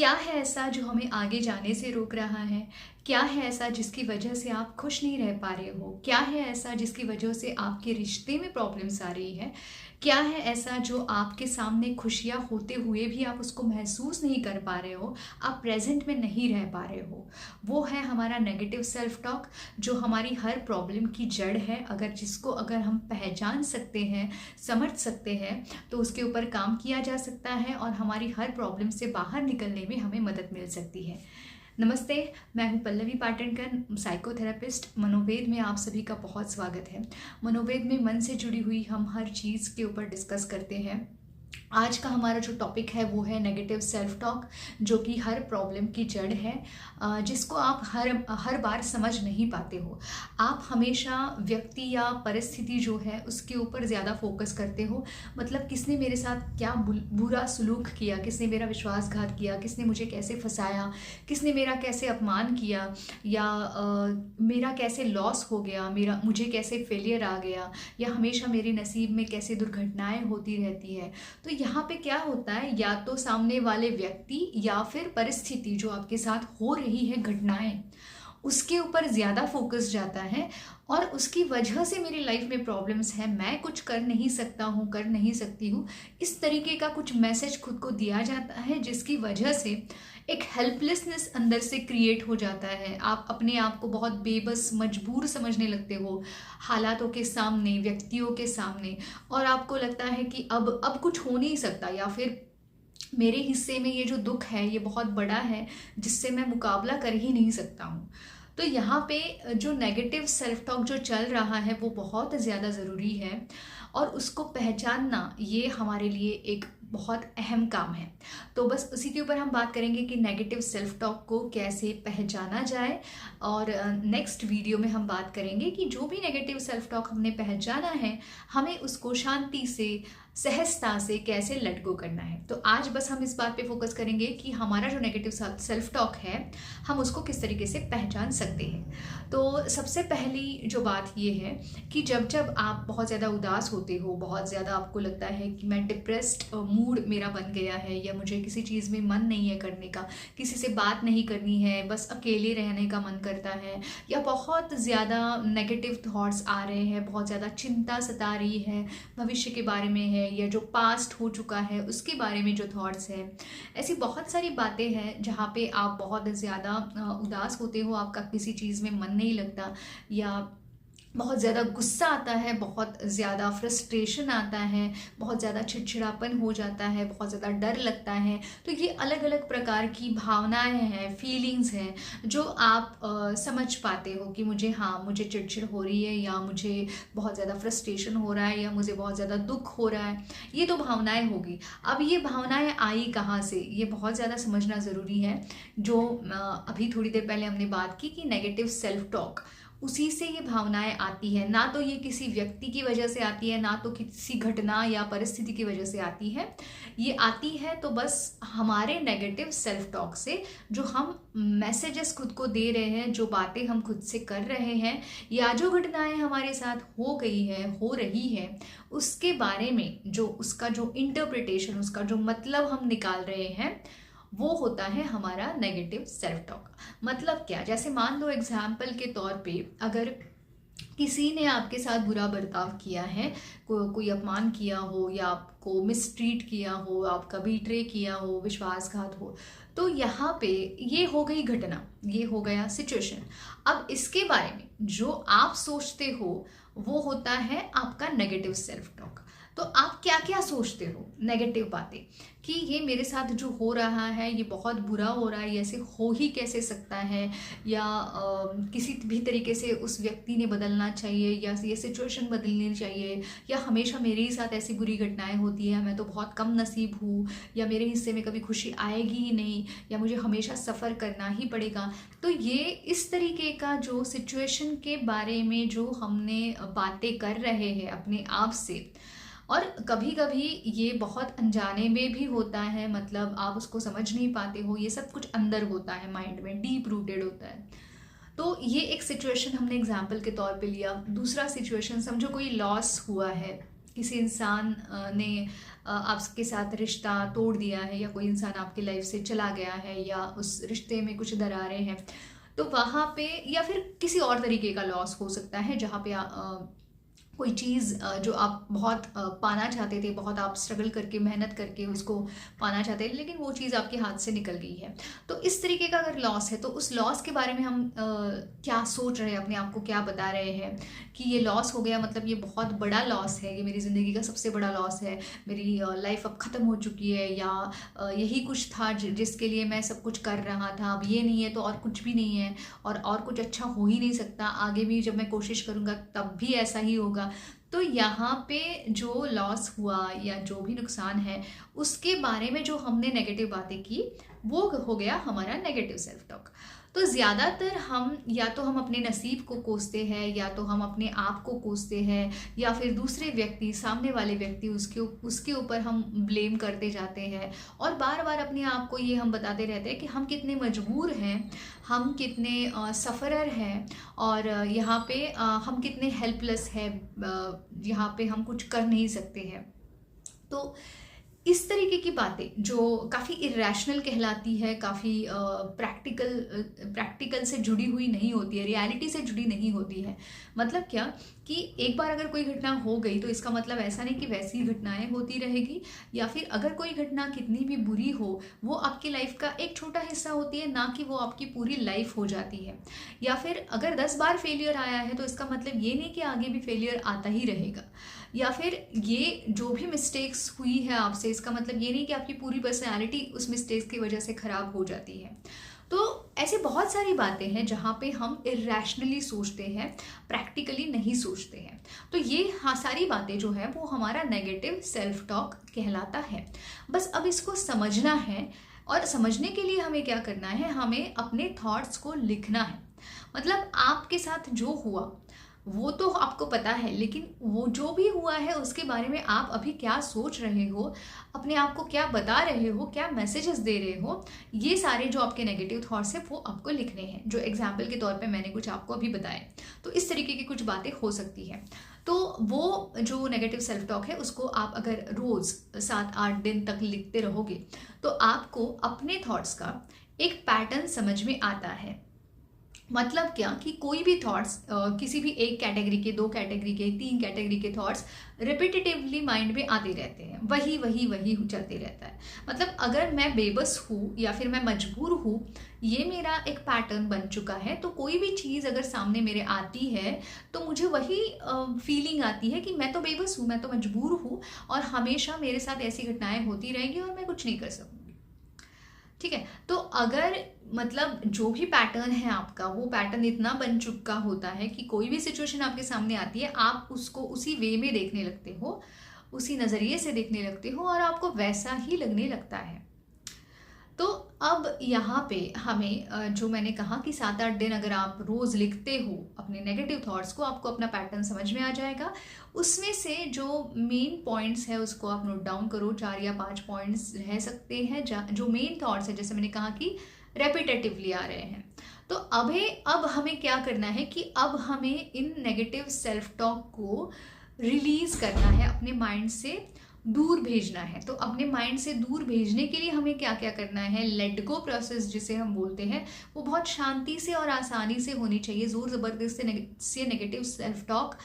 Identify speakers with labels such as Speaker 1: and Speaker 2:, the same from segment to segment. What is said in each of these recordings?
Speaker 1: क्या है ऐसा जो हमें आगे जाने से रोक रहा है? क्या है ऐसा जिसकी वजह से आप खुश नहीं रह पा रहे हो? क्या है ऐसा जिसकी वजह से आपके रिश्ते में प्रॉब्लम्स आ रही है? क्या है ऐसा जो आपके सामने खुशियाँ होते हुए भी आप उसको महसूस नहीं कर पा रहे हो? आप प्रेज़ेंट में नहीं रह पा रहे हो। वो है हमारा नेगेटिव सेल्फ टॉक, जो हमारी हर प्रॉब्लम की जड़ है। अगर हम पहचान सकते हैं, समझ सकते हैं, तो उसके ऊपर काम किया जा सकता है और हमारी हर प्रॉब्लम से बाहर निकलने में हमें मदद मिल सकती है। नमस्ते, मैं हूं पल्लवी पाटणकर, साइकोथेरेपिस्ट। मनोवेद में आप सभी का बहुत स्वागत है। मनोवेद में मन से जुड़ी हुई हम हर चीज़ के ऊपर डिस्कस करते हैं। आज का हमारा जो टॉपिक है वो है नेगेटिव सेल्फ टॉक, जो कि हर प्रॉब्लम की जड़ है, जिसको आप हर बार समझ नहीं पाते हो। आप हमेशा व्यक्ति या परिस्थिति जो है उसके ऊपर ज़्यादा फोकस करते हो। मतलब किसने मेरे साथ क्या बुरा सलूक किया, किसने मेरा विश्वासघात किया, किसने मुझे कैसे फंसाया, किसने मेरा कैसे अपमान किया, या मेरा कैसे लॉस हो गया, मुझे कैसे फेलियर आ गया, या हमेशा मेरे नसीब में कैसे दुर्घटनाएं होती रहती है। तो यहाँ पे क्या होता है, या तो सामने वाले व्यक्ति या फिर परिस्थिति जो आपके साथ हो रही है, घटनाएं, उसके ऊपर ज़्यादा फोकस जाता है और उसकी वजह से मेरी लाइफ में प्रॉब्लम्स हैं, मैं कुछ कर नहीं सकता हूँ, कर नहीं सकती हूँ। इस तरीके का कुछ मैसेज खुद को दिया जाता है, जिसकी वजह से एक हेल्पलेसनेस अंदर से क्रिएट हो जाता है। आप अपने आप को बहुत बेबस, मजबूर समझने लगते हो हालातों के सामने, व्यक्तियों के सामने, और आपको लगता है कि अब कुछ हो नहीं सकता, या फिर मेरे हिस्से में ये जो दुख है ये बहुत बड़ा है जिससे मैं मुकाबला कर ही नहीं सकता हूँ। तो यहाँ पे जो नेगेटिव सेल्फ टॉक जो चल रहा है वो बहुत ज़्यादा ज़रूरी है, और उसको पहचानना ये हमारे लिए एक बहुत अहम काम है। तो बस उसी के ऊपर हम बात करेंगे कि नेगेटिव सेल्फ टॉक को कैसे पहचाना जाए, और नेक्स्ट वीडियो में हम बात करेंगे कि जो भी नेगेटिव सेल्फ टॉक हमने पहचाना है, हमें उसको शांति से, सहजता से कैसे लेट गो करना है। तो आज बस हम इस बात पे फोकस करेंगे कि हमारा जो नेगेटिव सेल्फ टॉक है, हम उसको किस तरीके से पहचान सकते हैं। तो सबसे पहली जो बात ये है कि जब जब आप बहुत ज़्यादा उदास होते हो, बहुत ज़्यादा आपको लगता है कि मैं डिप्रेस्ड मूड मेरा बन गया है, या मुझे किसी चीज़ में मन नहीं है करने का, किसी से बात नहीं करनी है, बस अकेले रहने का मन करता है, या बहुत ज़्यादा नेगेटिव थॉट्स आ रहे हैं, बहुत ज़्यादा चिंता सता रही है, भविष्य के बारे में है, या जो पास्ट हो चुका है उसके बारे में जो थॉट्स हैं, ऐसी बहुत सारी बातें हैं जहाँ पे आप बहुत ज़्यादा उदास होते हो, आपका किसी चीज़ में मन नहीं लगता, या बहुत ज़्यादा गुस्सा आता है, बहुत ज़्यादा फ्रस्ट्रेशन आता है, बहुत ज़्यादा चिड़चिड़ापन हो जाता है, बहुत ज़्यादा डर लगता है। तो ये अलग अलग प्रकार की भावनाएं हैं, फीलिंग्स हैं, जो आप समझ पाते हो कि मुझे चिड़चिड़ हो रही है, या मुझे बहुत ज़्यादा फ्रस्ट्रेशन हो रहा है, या मुझे बहुत ज़्यादा दुख हो रहा है। ये तो भावनाएं होगी। अब ये भावनाएं आई कहाँ से, ये बहुत ज़्यादा समझना ज़रूरी है। जो अभी थोड़ी देर पहले हमने बात की कि नेगेटिव सेल्फ टॉक, उसी से ये भावनाएं आती है। ना तो ये किसी व्यक्ति की वजह से आती है, ना तो किसी घटना या परिस्थिति की वजह से आती है। ये आती है तो बस हमारे नेगेटिव सेल्फ टॉक से, जो हम मैसेजेस खुद को दे रहे हैं, जो बातें हम खुद से कर रहे हैं, या जो घटनाएं हमारे साथ हो गई है, हो रही है, उसके बारे में जो उसका जो इंटरप्रिटेशन, उसका जो मतलब हम निकाल रहे हैं, वो होता है हमारा नेगेटिव सेल्फ टॉक। मतलब क्या, जैसे मान लो एग्जाम्पल के तौर पे, अगर किसी ने आपके साथ बुरा बर्ताव किया है, कोई अपमान किया हो, या आपको मिसट्रीट किया हो, आपका बीट्रे किया हो, विश्वासघात हो, तो यहाँ पे ये हो गई घटना, ये हो गया सिचुएशन। अब इसके बारे में जो आप सोचते हो वो होता है आपका नेगेटिव सेल्फ टॉक। तो आप क्या क्या सोचते हो, नेगेटिव बातें, कि ये मेरे साथ जो हो रहा है ये बहुत बुरा हो रहा है, ऐसे हो ही कैसे सकता है, या किसी भी तरीके से उस व्यक्ति ने बदलना चाहिए, या ये सिचुएशन बदलनी चाहिए, या हमेशा मेरे ही साथ ऐसी बुरी घटनाएं होती है, मैं तो बहुत कम नसीब हूँ, या मेरे हिस्से में कभी खुशी आएगी ही नहीं, या मुझे हमेशा सफ़र करना ही पड़ेगा। तो ये इस तरीके का जो सिचुएशन के बारे में जो हमने बातें कर रहे हैं अपने आप से, और कभी कभी ये बहुत अनजाने में भी होता है, मतलब आप उसको समझ नहीं पाते हो, ये सब कुछ अंदर होता है, माइंड में डीप रूटेड होता है। तो ये एक सिचुएशन हमने एग्जाम्पल के तौर पे लिया। दूसरा सिचुएशन, समझो कोई लॉस हुआ है, किसी इंसान ने आपके साथ रिश्ता तोड़ दिया है, या कोई इंसान आपकी लाइफ से चला गया है, या उस रिश्ते में कुछ दरारें हैं, तो वहाँ पे, या फिर किसी और तरीके का लॉस हो सकता है जहाँ पे कोई चीज़ जो आप बहुत पाना चाहते थे, बहुत आप स्ट्रगल करके मेहनत करके उसको पाना चाहते थे, लेकिन वो चीज़ आपके हाथ से निकल गई है। तो इस तरीके का अगर लॉस है तो उस लॉस के बारे में हम क्या सोच रहे हैं, अपने आप को क्या बता रहे हैं कि ये लॉस हो गया, मतलब ये बहुत बड़ा लॉस है, ये मेरी ज़िंदगी का सबसे बड़ा लॉस है, मेरी लाइफ अब ख़त्म हो चुकी है, या यही कुछ था जिसके लिए मैं सब कुछ कर रहा था, अब ये नहीं है तो और कुछ भी नहीं है, और कुछ अच्छा हो ही नहीं सकता, आगे भी जब मैं कोशिश करूँगा तब भी ऐसा ही होगा। तो यहाँ पे जो लॉस हुआ या जो भी नुकसान है उसके बारे में जो हमने नेगेटिव बातें की, वो हो गया हमारा नेगेटिव सेल्फ टॉक। तो ज़्यादातर या तो हम अपने नसीब को कोसते हैं, या तो हम अपने आप को कोसते हैं, या फिर दूसरे व्यक्ति, सामने वाले व्यक्ति, उसके ऊपर हम ब्लेम करते जाते हैं, और बार बार अपने आप को ये हम बताते रहते हैं कि हम कितने मजबूर हैं, हम कितने सफ़रर हैं, और यहाँ पे हम कितने हेल्पलेस हैं, यहाँ पे हम कुछ कर नहीं सकते हैं। तो इस तरीके की बातें जो काफ़ी इरेशनल कहलाती है, काफ़ी प्रैक्टिकल से जुड़ी हुई नहीं होती है, रियलिटी से जुड़ी नहीं होती है। मतलब क्या कि एक बार अगर कोई घटना हो गई तो इसका मतलब ऐसा नहीं कि वैसी ही घटनाएं होती रहेगी, या फिर अगर कोई घटना कितनी भी बुरी हो वो आपकी लाइफ का एक छोटा हिस्सा होती है, ना कि वो आपकी पूरी लाइफ हो जाती है। या फिर अगर 10 बार फेलियर आया है तो इसका मतलब ये नहीं कि आगे भी फेलियर आता ही रहेगा। या फिर ये जो भी मिस्टेक्स हुई है आपसे, इसका मतलब ये नहीं कि आपकी पूरी पर्सनैलिटी उस मिस्टेक्स की वजह से ख़राब हो जाती है। तो ऐसे बहुत सारी बातें हैं जहाँ पे हम इरेशनली सोचते हैं, प्रैक्टिकली नहीं सोचते हैं। तो ये सारी बातें जो है वो हमारा नेगेटिव सेल्फ टॉक कहलाता है। बस अब इसको समझना है, और समझने के लिए हमें क्या करना है, हमें अपने थॉट्स को लिखना है। मतलब आपके साथ जो हुआ वो तो आपको पता है, लेकिन वो जो भी हुआ है उसके बारे में आप अभी क्या सोच रहे हो, अपने आप को क्या बता रहे हो, क्या मैसेजेस दे रहे हो, ये सारे जो आपके नेगेटिव थॉट्स हैं वो आपको लिखने हैं। जो एग्जाम्पल के तौर पे मैंने कुछ आपको अभी बताए, तो इस तरीके की कुछ बातें हो सकती हैं। तो वो जो नेगेटिव सेल्फ टॉक है उसको आप अगर रोज़ 7-8 दिन तक लिखते रहोगे तो आपको अपने थॉट्स का एक पैटर्न समझ में आता है। मतलब क्या कि कोई भी थॉट्स, किसी भी एक कैटेगरी के, 2 कैटेगरी के, 3 कैटेगरी के थॉट्स रिपीटेटिवली माइंड में आते रहते हैं, वही वही वही चलते रहता है। मतलब अगर मैं बेबस हूँ या फिर मैं मजबूर हूँ, ये मेरा एक पैटर्न बन चुका है। तो कोई भी चीज़ अगर सामने मेरे आती है तो मुझे वही फीलिंग आती है कि मैं तो बेबस हूँ, मैं तो मजबूर हूँ, और हमेशा मेरे साथ ऐसी घटनाएं होती रहेंगी और मैं कुछ नहीं कर सकूँगी। ठीक है, तो अगर मतलब जो भी पैटर्न है आपका, वो पैटर्न इतना बन चुका होता है कि कोई भी सिचुएशन आपके सामने आती है, आप उसको उसी वे में देखने लगते हो, उसी नज़रिए से देखने लगते हो, और आपको वैसा ही लगने लगता है। तो अब यहाँ पे हमें जो मैंने कहा कि 7-8 दिन अगर आप रोज़ लिखते हो अपने नेगेटिव थॉट्स को, आपको अपना पैटर्न समझ में आ जाएगा। उसमें से जो मेन पॉइंट्स है उसको आप नोट डाउन करो। 4 या 5 पॉइंट्स रह सकते हैं जो मेन थॉट्स है, जैसे मैंने कहा कि रेपिटेटिवली आ रहे हैं। तो अब हमें क्या करना है कि अब हमें इन नेगेटिव सेल्फ टॉक को रिलीज करना है, अपने माइंड से दूर भेजना है। तो अपने माइंड से दूर भेजने के लिए हमें क्या क्या करना है, लेट गो प्रोसेस जिसे हम बोलते हैं, वो बहुत शांति से और आसानी से होनी चाहिए। ज़ोर ज़बरदस्ती से नेगेटिव सेल्फ टॉक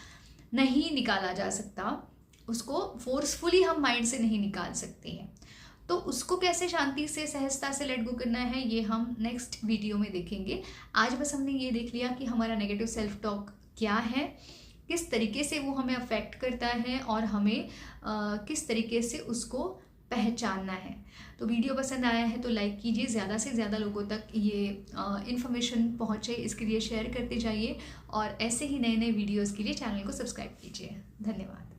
Speaker 1: नहीं निकाला जा सकता, उसको फोर्सफुली हम माइंड से नहीं निकाल सकते हैं। तो उसको कैसे शांति से, सहजता से लेट गो करना है, ये हम नेक्स्ट वीडियो में देखेंगे। आज बस हमने ये देख लिया कि हमारा नेगेटिव सेल्फ टॉक क्या है, किस तरीके से वो हमें अफेक्ट करता है, और हमें किस तरीके से उसको पहचानना है। तो वीडियो पसंद आया है तो लाइक कीजिए, ज़्यादा से ज़्यादा लोगों तक ये इन्फॉर्मेशन पहुँचे इसके लिए शेयर करते जाइए, और ऐसे ही नए नए वीडियोज़ के लिए चैनल को सब्सक्राइब कीजिए। धन्यवाद।